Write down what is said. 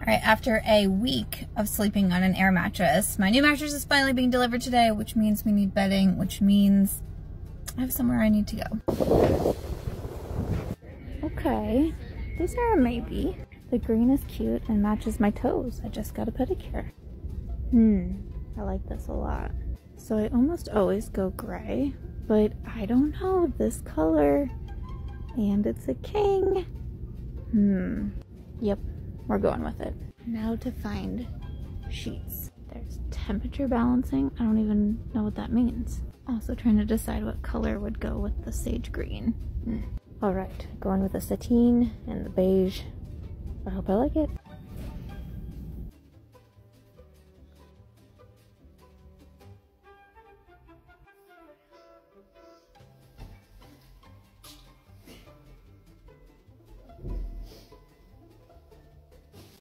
All right, after a week of sleeping on an air mattress, my new mattress is finally being delivered today, which means we need bedding, which means I have somewhere I need to go. Okay, these are a maybe. The green is cute and matches my toes. I just got a pedicure. I like this a lot. So I almost always go gray, but I don't know this color. And it's a king. Yep, we're going with it. Now to find sheets. There's temperature balancing. I don't even know what that means. Also trying to decide what color would go with the sage green. All right, going with the sateen and the beige. I hope I like it.